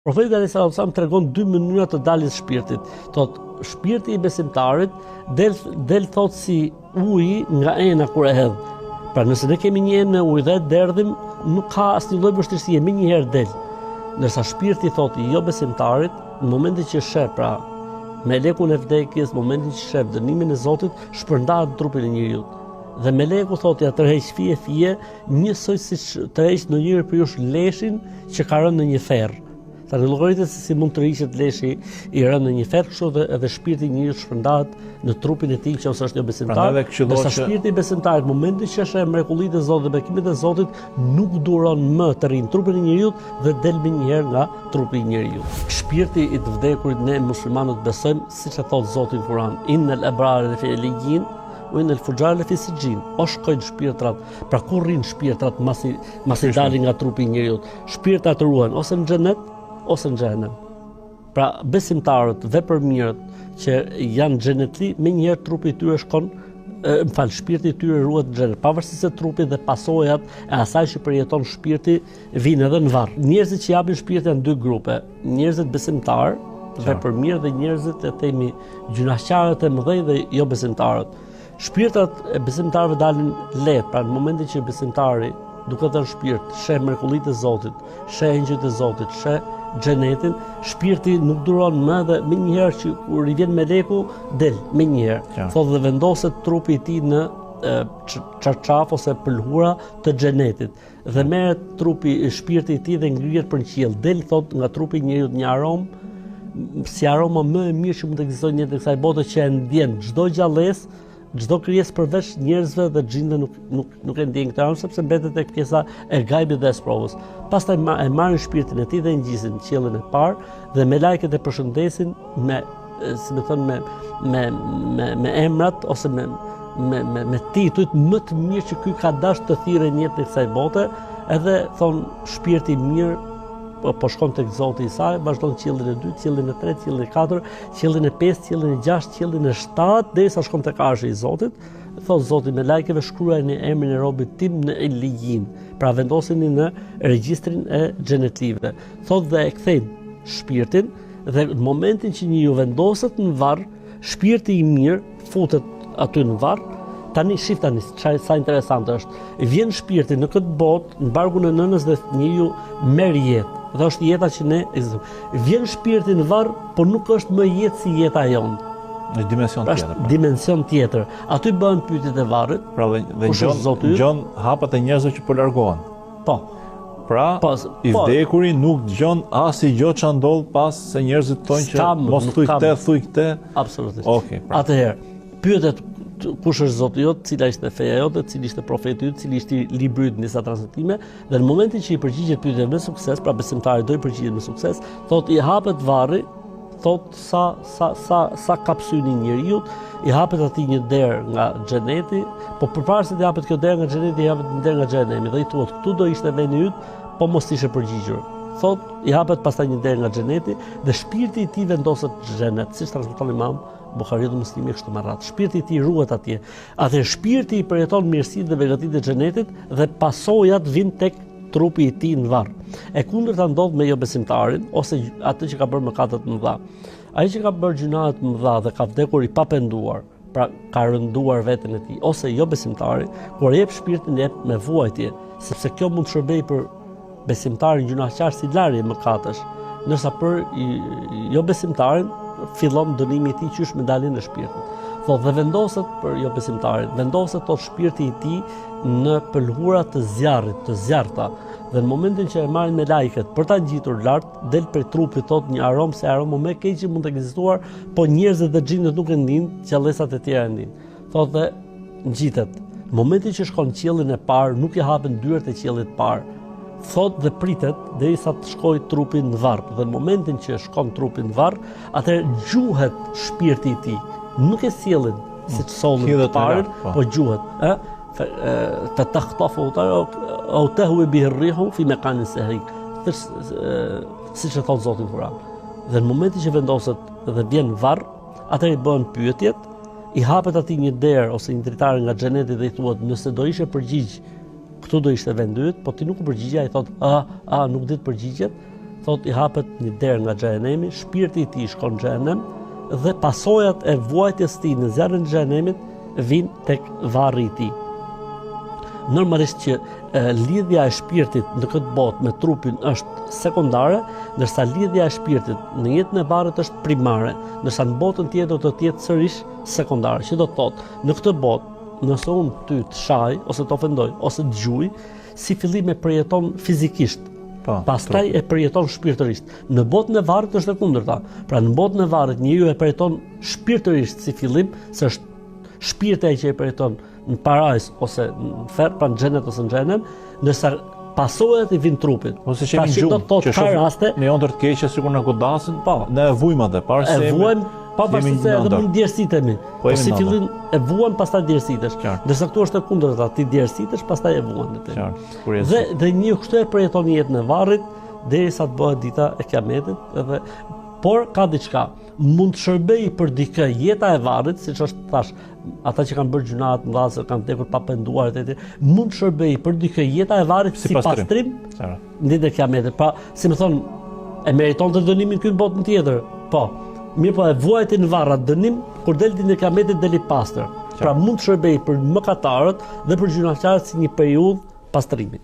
Profeti alayhis salam tregon dy mënyra të daljes shpirtit. Thotë shpirti i besimtarit del thot si uji nga ena kur e hedh. Pra nëse ne kemi një enë me ujë dhe derdhim, nuk ka asnjë lloj vështirësie, më njëherë del. Ndërsa shpirti thotë jo besimtarit, në momentin që sheh pra melekun e vdekjes, në momentin që sheh dënimin e Zotit, shpërndahet trupin e njeriu. Dhe meleku thotë ja tërheq fije, njësoj siç tërheq në njëri për jush leshin që ka rënë në një ferr. Tani llogaritet se si mund të rriqet leshi i rënë në një ferr, kështu edhe shpirti i njeriu shpërndahet në trupin e tij nëse është jo besimtar. Ndërsa shpirti i besimtarit në momentin që sheh mrekullitë e Zotit dhe bekimet e Zotit nuk duron më të rrinë trupin e njeriu dhe del më njëherë nga trupi i njeriu. Shpirti i të vdekurit ne muslimanët besojmë, siç e thot Zoti në Kur'an, innal abrara fi elijin u innal fujara fi sijjin. O shkojnë shpirtrat, pra ku rrin shpirtrat masi dalin nga trupi i njeriu? Shpirtrat ruhen ose në xhenet ose në xhenem. Pra besimtarët, vepërmirët që janë xhenetli, me njëherë trupi i tyre shkon, shpirti i tyre ruhet në xhenet, pavarësisht se trupi dhe pasojat e asaj që përjeton shpirti vinë edhe në varr. Njerëzit që japin shpirtin janë dy grupe, njerëzit besimtarë, vepërmirë dhe njerëzit e themi gjunaqtarët e mëdhenj dhe jo besimtarët. Shpirtrat e besimtarëve dalin lehtë, pra në momentin që besimtari duke dhënë shpirt, sheh mrekullitë e Zotit, sheh engjëjt e Zotit, sheh xhenetin, shpirti nuk duron më dhe më njëherë që kur i vjen meleku del më njëherë. Thotë dhe vendoset trupi i tij në çarçaf ose pëlhura të xhenetit dhe merret trupi i shpirti i tij dhe ngrihet për në qiell. Del thot nga trupi i njeriu një aromë, si aroma më e mirë që mund të ekzistojë në jetën e kësaj bote, që e ndjen çdo gjallësë, çdo krijesë përveç njerëzve dhe xhinëve nuk e ndjen këtë aromë, sepse mbetet tek pjesa e gajbit dhe e sprovës. Pastaj e marrin shpirtin e tij dhe e ngjisin në qiellin e parë dhe me lajket e përshëndesin me, si më thon, me emrat ose me titujt më të mirë që ky ka dashur të thirrë në jetën e kësaj bote, edhe thon shpirti i mirë po shkon tek Zoti i saj, vazhdon qiellin e 2, qiellin e 3, qiellin e 4, qiellin e 5, qiellin e 6, qiellin e 7, derisa shkon tek Arshi i Zotit. Thot Zoti me lajkeve shkruajeni emrin e robit tim në Elijin, pra vendoseni në regjistrin e xhenetlive. Thot dhe e kthejnë shpirtin dhe në momentin që njeriu vendoset në varr, shpirti i mirë futet aty në varr. Tani shif tani sa interesante është. Vjen shpirti në këtë botë, në barkun e nënës dhe njeriu merr jetë. Dhe është jeta që ne ekzistojmë. Vjen shpirti në varr, por nuk është më jetë si jeta jonë. Në dimension tjetër. Dimension tjetër. Aty bëhen pyetjet e varrit. Pra dhe gjon hapat e njerëzve që po largohen. Po. Pra, i vdekuri nuk dëgjon asgjë që ndodh pas se njerëzit thonë që mos thuj këtë. Absolutisht. Okej. Atëherë, pyetet kush është Zoti jot, cila ishte feja jote, cili ishte profeti yt, cili ishte libri yt në disa transmetime, dhe në momentin që i përgjigjet pyetjeve me sukses, pra besimtari do i përgjigjet me sukses, thotë i hapet varri, thotë sa kapsyni njeriu, i hapet atij një derë nga xheneti, po përpara se të hapet kjo derë nga xheneti, i hapet një derë nga xhenemi dhe i thuhet këtu do ishte vendi yt, po mos ishe përgjigjur. Thotë i hapet pastaj një derë nga xheneti dhe shpirti i tij vendoset në xhenet, siç transmeton Imam Buhariu dhe Muslimi kështu me radhë. Shpirti i tij ruhet atje. Atë shpirti i përjeton mirësitë dhe begatitë e xhenetit dhe pasojat vijnë tek trupi i tij në varr. E kundërta ndodh me jo besimtarin ose atë që ka bërë mëkate të mëdha. Ai që ka bërë gjunaqe të mëdha dhe ka vdekur i papenduar, pra ka rënduar veten e tij, ose jo besimtari, kur jep shpirtin jep me vuajtje, sepse kjo mund të shërbejë për besimtarin gjunaqtar si larje mëkatesh, ndërsa për jo besimtarin fillon dënimi i tij qysh me daljen e shpirtit. Thotë dhe vendoset për jo besimtarin, vendoset tot shpirti i tij në pëlhura të zjarrit, të zjarrta, dhe në momentin që e marrin me lajket për ta ngjitur lart, del prej trupit tot një aromë, se aromë më e keq që mund të ekzistuar, po njerëzit dhe xhinët nuk e ndin, gjallësat e tjera e ndin. Thotë ngjitet. Në momentin që shkon në qiellin e parë, nuk i hapen dyert e qiellit të parë. Thot dhe pritet derisa të shkojë trupi në varr. Dhe në momentin që shkon trupi në varr, atëherë gjuhet shpirti i tij. Nuk e sjellin siç sollën të parën, po gjuhet, fatakhtafu au tahwi bihi ar-rihu fi maqanin sahik. Siç e thot Zoti në Kur'an. Dhe në momentin që vendoset dhe vjen varr, atëherë i bëhen pyetjet, i hapet atij një derë ose një dritare nga xheneti dhe i thuhet nëse do ishe përgjigj, këtu do ishte vendi yt, po ti nuk u përgjigje, ai thot, nuk di të përgjigjet, thot i hapet një derë nga xhehenemi, shpirti i tij shkon në xhehenem dhe pasojat e vuajtjes së tij në zjarrin e xhehenemit vijnë tek varri i tij. Normalisht që lidhja e shpirtit në këtë botë me trupin është sekondare, ndërsa lidhja e shpirtit në jetën e varrit është primare, ndërsa në botën tjetër do të jetë sërish sekondare. Që do të thotë, në këtë botë, nëse unë ty të shaj, ose të ofendoj, ose të gjuj, si fillim e përjeton fizikisht, pastaj e përjeton shpirtërisht. Në botën e varrit është e kundërta. Pra në botën e varrit njeriu e përjeton shpirtërisht si fillim, se është shpirti ai që e përjeton në parajs ose në ferr, pra në xhenet ose në xhenem, ndërsa pasojat i vijnë trupit. Ose që jemi gjumë, që shohim në ondër të keqe sikur na godasin, ne e vujmë atë, para se e vuajmë pavarësisht se edhe mund djersitemi. Po si fillim e vuan pastaj djersitesh. Ndërsa këtu është e kundërta, ti djersitesh pastaj e vuan atë. Dhe një kështu e përjeton jetën e varrit derisa të bëhet dita e Kiametit, edhe por ka diçka, mund të shërbej për dikë jeta e varrit, siç është thash, ata që kanë bërë gjuna të mëdha, se kanë vdekur pa penduar etj, mund të shërbej për dikë jeta e varrit si pastrim në ditën e Kiametit. Pa, si më thon, e meriton të dënimin këtu në botën tjetër. Po, mirë po e vuajti në varr atë dënim, kur del ditën e Kiametit del i pastër. Pra mund të shërbej për mëkatarët dhe për gjunaqtarët si një periudhë pastrimi.